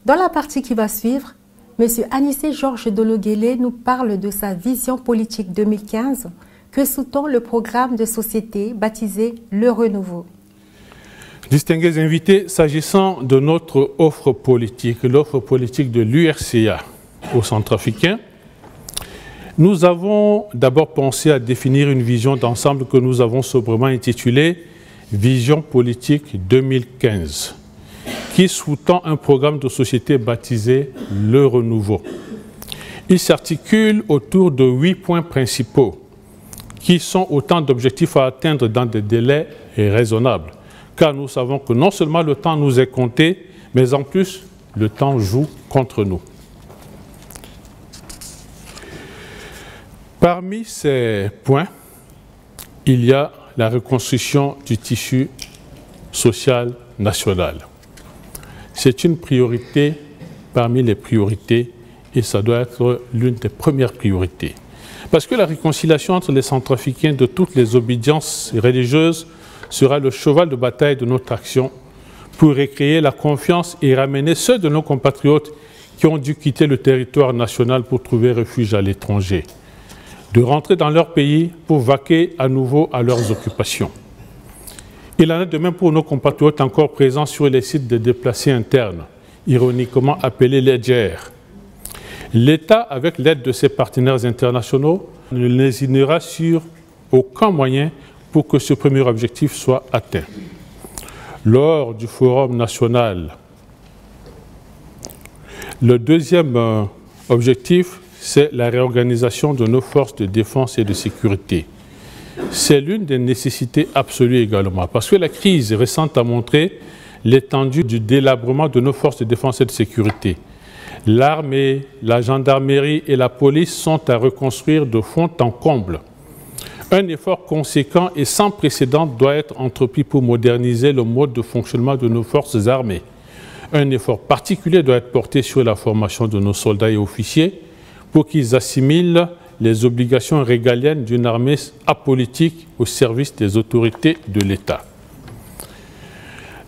Dans la partie qui va suivre, M. Anissé Georges Dologuélé nous parle de sa vision politique 2015 que sous-tend le programme de société baptisé Le Renouveau. Distingués invités, s'agissant de notre offre politique, l'offre politique de l'URCA au Centrafricain, nous avons d'abord pensé à définir une vision d'ensemble que nous avons sobrement intitulée « Vision politique 2015 », qui sous-tend un programme de société baptisé « Le Renouveau ». Il s'articule autour de 8 points principaux, qui sont autant d'objectifs à atteindre dans des délais raisonnables. Car nous savons que non seulement le temps nous est compté, mais en plus, le temps joue contre nous. Parmi ces points, il y a la reconstruction du tissu social national. C'est une priorité parmi les priorités et ça doit être l'une des premières priorités. Parce que la réconciliation entre les Centrafricains de toutes les obédiences religieuses sera le cheval de bataille de notre action pour recréer la confiance et ramener ceux de nos compatriotes qui ont dû quitter le territoire national pour trouver refuge à l'étranger, de rentrer dans leur pays pour vaquer à nouveau à leurs occupations. Il en est de même pour nos compatriotes encore présents sur les sites de déplacés internes, ironiquement appelés les JR. L'État, avec l'aide de ses partenaires internationaux, ne lésinera sur aucun moyen pour que ce premier objectif soit atteint. Lors du Forum national, le deuxième objectif, c'est la réorganisation de nos forces de défense et de sécurité. C'est l'une des nécessités absolues également, parce que la crise récente a montré l'étendue du délabrement de nos forces de défense et de sécurité. L'armée, la gendarmerie et la police sont à reconstruire de fond en comble. Un effort conséquent et sans précédent doit être entrepris pour moderniser le mode de fonctionnement de nos forces armées. Un effort particulier doit être porté sur la formation de nos soldats et officiers pour qu'ils assimilent les obligations régaliennes d'une armée apolitique au service des autorités de l'État.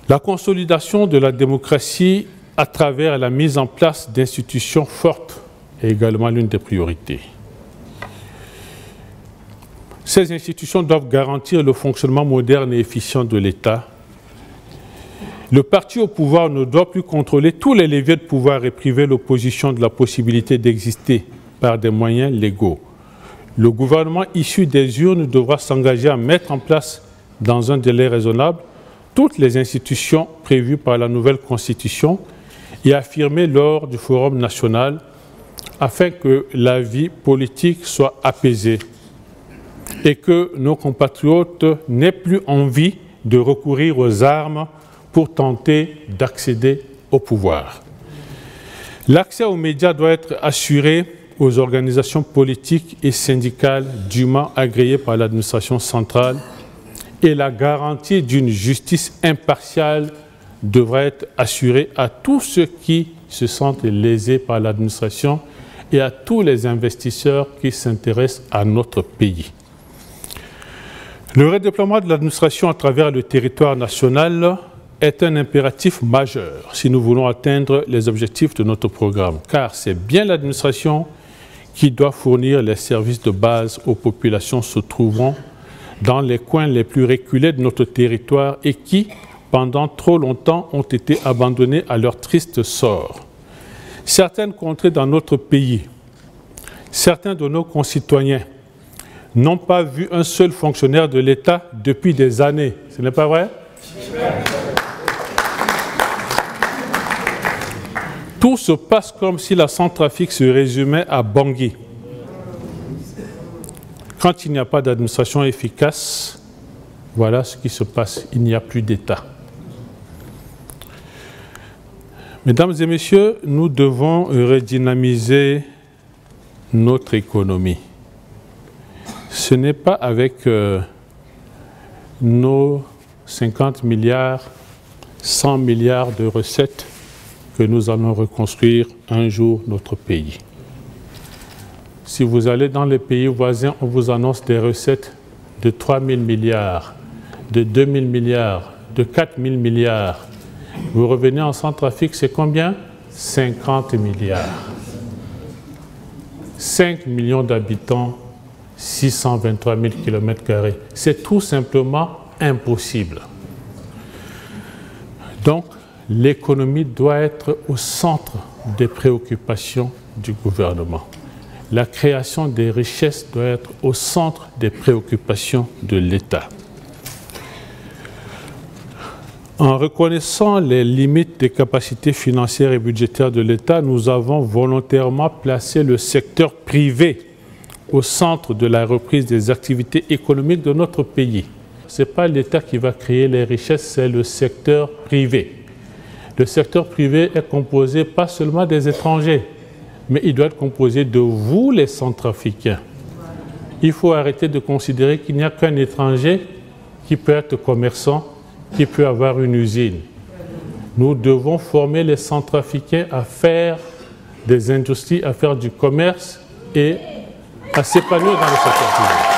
La consolidation de la démocratie à travers la mise en place d'institutions fortes est également l'une des priorités. Ces institutions doivent garantir le fonctionnement moderne et efficient de l'État. Le parti au pouvoir ne doit plus contrôler tous les leviers de pouvoir et priver l'opposition de la possibilité d'exister par des moyens légaux. Le gouvernement issu des urnes devra s'engager à mettre en place, dans un délai raisonnable, toutes les institutions prévues par la nouvelle Constitution et affirmer lors du Forum national afin que la vie politique soit apaisée et que nos compatriotes n'aient plus envie de recourir aux armes pour tenter d'accéder au pouvoir. L'accès aux médias doit être assuré aux organisations politiques et syndicales dûment agréées par l'administration centrale et la garantie d'une justice impartiale devra être assurée à tous ceux qui se sentent lésés par l'administration et à tous les investisseurs qui s'intéressent à notre pays. Le redéploiement de l'administration à travers le territoire national est un impératif majeur si nous voulons atteindre les objectifs de notre programme, car c'est bien l'administration qui doit fournir les services de base aux populations se trouvant dans les coins les plus reculés de notre territoire et qui, pendant trop longtemps, ont été abandonnés à leur triste sort. Certaines contrées dans notre pays, certains de nos concitoyens n'ont pas vu un seul fonctionnaire de l'État depuis des années. Ce n'est pas vrai? Tout se passe comme si la Centrafrique se résumait à Bangui. Quand il n'y a pas d'administration efficace, voilà ce qui se passe. Il n'y a plus d'État. Mesdames et messieurs, nous devons redynamiser notre économie. Ce n'est pas avec nos 50 milliards, 100 milliards de recettes que nous allons reconstruire un jour notre pays. Si vous allez dans les pays voisins, on vous annonce des recettes de 3 000 milliards, de 2 000 milliards, de 4 000 milliards. Vous revenez en Centrafrique, c'est combien? 50 milliards. 5 millions d'habitants, 623 000 km². C'est tout simplement impossible. Donc, l'économie doit être au centre des préoccupations du gouvernement. La création des richesses doit être au centre des préoccupations de l'État. En reconnaissant les limites des capacités financières et budgétaires de l'État, nous avons volontairement placé le secteur privé au centre de la reprise des activités économiques de notre pays. Ce n'est pas l'État qui va créer les richesses, c'est le secteur privé. Le secteur privé est composé pas seulement des étrangers, mais il doit être composé de vous, les Centrafricains. Il faut arrêter de considérer qu'il n'y a qu'un étranger qui peut être commerçant, qui peut avoir une usine. Nous devons former les Centrafricains à faire des industries, à faire du commerce et à s'épanouir dans le secteur privé.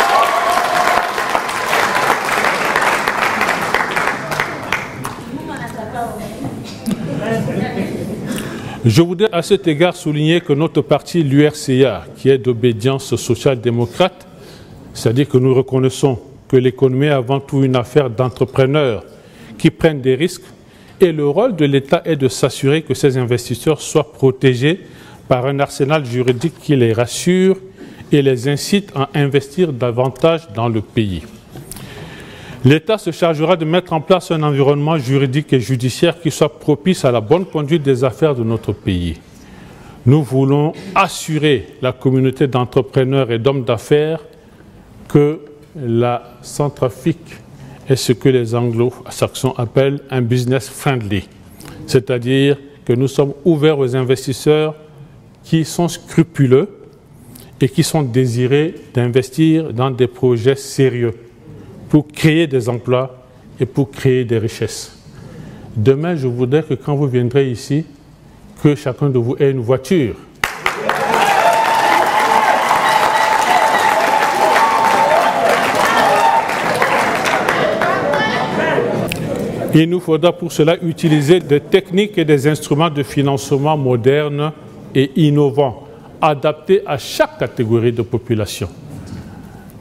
Je voudrais à cet égard souligner que notre parti, l'URCA, qui est d'obédience social-démocrate, c'est-à-dire que nous reconnaissons que l'économie est avant tout une affaire d'entrepreneurs qui prennent des risques, et le rôle de l'État est de s'assurer que ces investisseurs soient protégés par un arsenal juridique qui les rassure et les incite à investir davantage dans le pays. L'État se chargera de mettre en place un environnement juridique et judiciaire qui soit propice à la bonne conduite des affaires de notre pays. Nous voulons assurer la communauté d'entrepreneurs et d'hommes d'affaires que la Centrafrique est ce que les anglo-saxons appellent un business friendly, c'est-à-dire que nous sommes ouverts aux investisseurs qui sont scrupuleux et qui sont désirés d'investir dans des projets sérieux pour créer des emplois et pour créer des richesses. Demain, je voudrais que quand vous viendrez ici, que chacun de vous ait une voiture. Il nous faudra pour cela utiliser des techniques et des instruments de financement modernes et innovants, adaptés à chaque catégorie de population.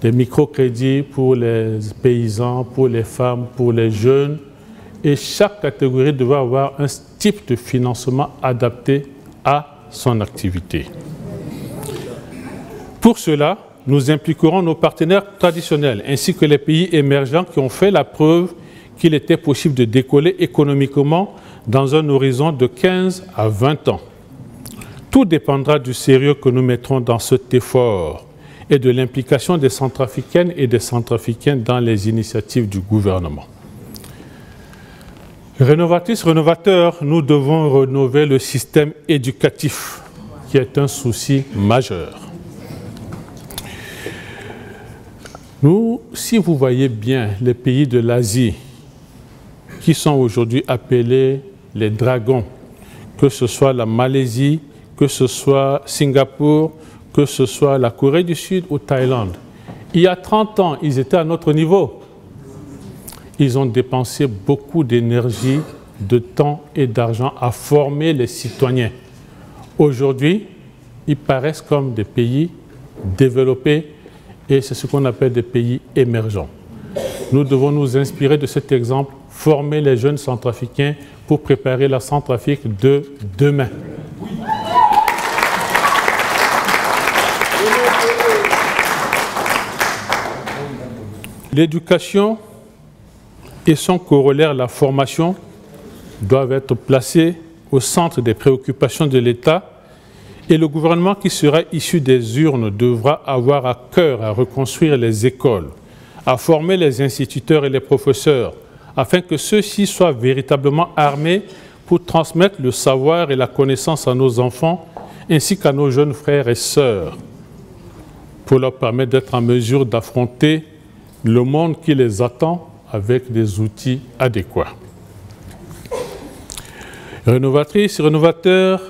Des microcrédits pour les paysans, pour les femmes, pour les jeunes. Et chaque catégorie devra avoir un type de financement adapté à son activité. Pour cela, nous impliquerons nos partenaires traditionnels ainsi que les pays émergents qui ont fait la preuve qu'il était possible de décoller économiquement dans un horizon de 15 à 20 ans. Tout dépendra du sérieux que nous mettrons dans cet effort et de l'implication des Centrafricaines et des Centrafricains dans les initiatives du gouvernement. Rénovatrices, rénovateurs, nous devons rénover le système éducatif, qui est un souci majeur. Nous, si vous voyez bien les pays de l'Asie, qui sont aujourd'hui appelés les dragons, que ce soit la Malaisie, que ce soit Singapour, que ce soit la Corée du Sud ou Thaïlande. Il y a 30 ans, ils étaient à notre niveau. Ils ont dépensé beaucoup d'énergie, de temps et d'argent à former les citoyens. Aujourd'hui, ils paraissent comme des pays développés et c'est ce qu'on appelle des pays émergents. Nous devons nous inspirer de cet exemple, former les jeunes Centrafricains pour préparer la Centrafrique de demain. L'éducation et son corollaire, la formation, doivent être placés au centre des préoccupations de l'État et le gouvernement qui sera issu des urnes devra avoir à cœur à reconstruire les écoles, à former les instituteurs et les professeurs afin que ceux-ci soient véritablement armés pour transmettre le savoir et la connaissance à nos enfants ainsi qu'à nos jeunes frères et sœurs pour leur permettre d'être en mesure d'affronter le monde qui les attend avec des outils adéquats. Rénovatrices, rénovateurs,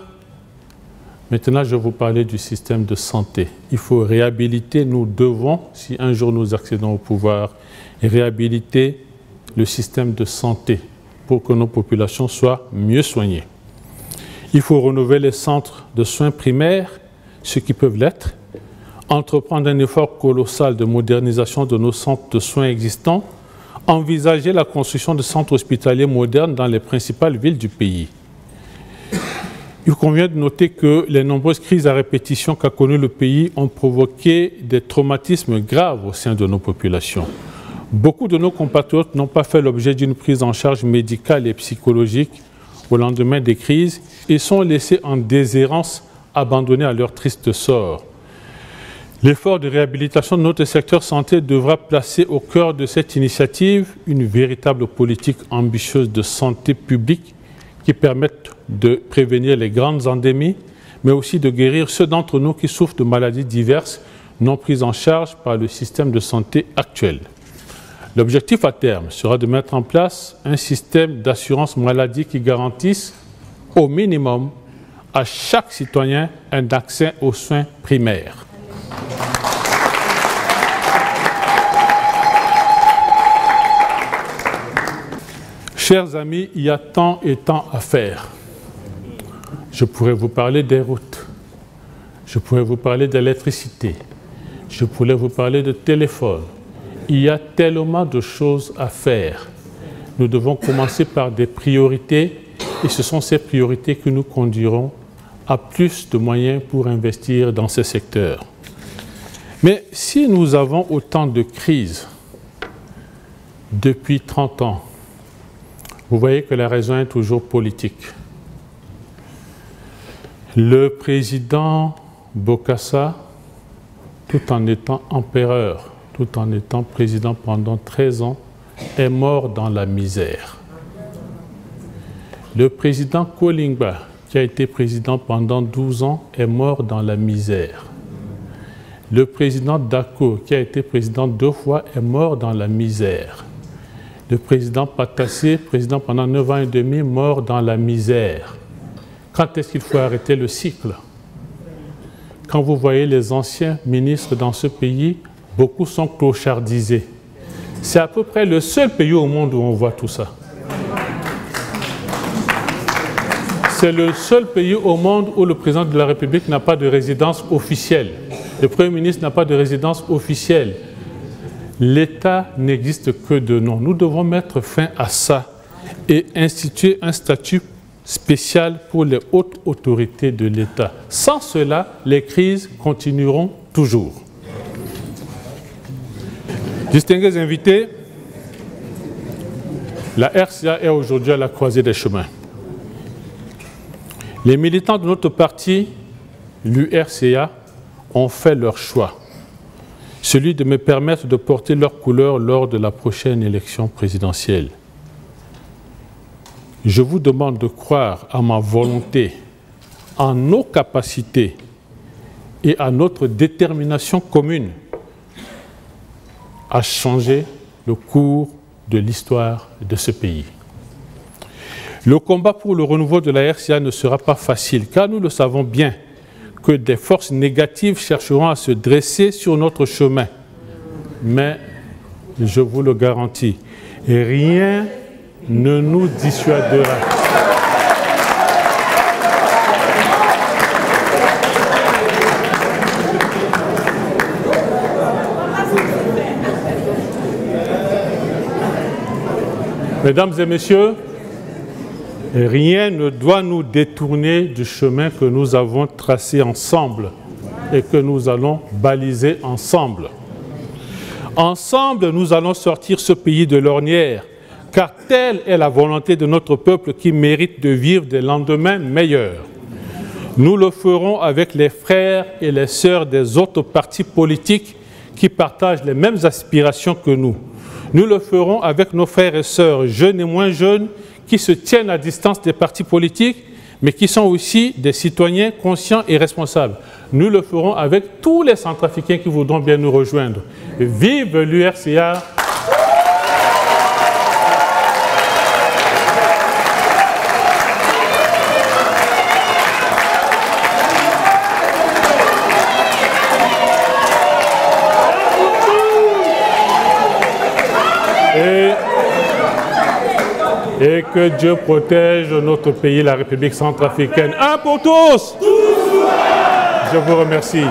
maintenant je vais vous parler du système de santé. Il faut réhabiliter, nous devons, si un jour nous accédons au pouvoir, réhabiliter le système de santé pour que nos populations soient mieux soignées. Il faut renouveler les centres de soins primaires, ceux qui peuvent l'être, entreprendre un effort colossal de modernisation de nos centres de soins existants, envisager la construction de centres hospitaliers modernes dans les principales villes du pays. Il convient de noter que les nombreuses crises à répétition qu'a connues le pays ont provoqué des traumatismes graves au sein de nos populations. Beaucoup de nos compatriotes n'ont pas fait l'objet d'une prise en charge médicale et psychologique au lendemain des crises et sont laissés en déshérence, abandonnés à leur triste sort. L'effort de réhabilitation de notre secteur santé devra placer au cœur de cette initiative une véritable politique ambitieuse de santé publique qui permette de prévenir les grandes endémies, mais aussi de guérir ceux d'entre nous qui souffrent de maladies diverses non prises en charge par le système de santé actuel. L'objectif à terme sera de mettre en place un système d'assurance maladie qui garantisse au minimum à chaque citoyen un accès aux soins primaires. Chers amis, il y a tant et tant à faire. Je pourrais vous parler des routes, je pourrais vous parler d'électricité, je pourrais vous parler de téléphone. Il y a tellement de choses à faire. Nous devons commencer par des priorités et ce sont ces priorités qui nous conduiront à plus de moyens pour investir dans ces secteurs. Mais si nous avons autant de crises depuis 30 ans, vous voyez que la raison est toujours politique. Le président Bokassa, tout en étant empereur, tout en étant président pendant 13 ans, est mort dans la misère. Le président Kolingba, qui a été président pendant 12 ans, est mort dans la misère. Le président Dako, qui a été président 2 fois, est mort dans la misère. Le président Patassé, président pendant 9 ans et demi, mort dans la misère. Quand est-ce qu'il faut arrêter le cycle? Quand vous voyez les anciens ministres dans ce pays, beaucoup sont clochardisés. C'est à peu près le seul pays au monde où on voit tout ça. C'est le seul pays au monde où le président de la République n'a pas de résidence officielle. Le Premier ministre n'a pas de résidence officielle. L'État n'existe que de nom. Nous devons mettre fin à ça et instituer un statut spécial pour les hautes autorités de l'État. Sans cela, les crises continueront toujours. Distingués invités, la RCA est aujourd'hui à la croisée des chemins. Les militants de notre parti, l'URCA, ont fait leur choix, celui de me permettre de porter leur couleur lors de la prochaine élection présidentielle. Je vous demande de croire à ma volonté, en nos capacités et à notre détermination commune à changer le cours de l'histoire de ce pays. Le combat pour le renouveau de la RCA ne sera pas facile, car nous le savons bien que des forces négatives chercheront à se dresser sur notre chemin. Mais, je vous le garantis, rien ne nous dissuadera. Mesdames et messieurs, rien ne doit nous détourner du chemin que nous avons tracé ensemble et que nous allons baliser ensemble. Ensemble, nous allons sortir ce pays de l'ornière, car telle est la volonté de notre peuple qui mérite de vivre des lendemains meilleurs. Nous le ferons avec les frères et les sœurs des autres partis politiques qui partagent les mêmes aspirations que nous. Nous le ferons avec nos frères et sœurs jeunes et moins jeunes qui se tiennent à distance des partis politiques, mais qui sont aussi des citoyens conscients et responsables. Nous le ferons avec tous les Centrafricains qui voudront bien nous rejoindre. Vive l'URCA! Et que Dieu protège notre pays, la République centrafricaine. Un pour tous! Je vous remercie.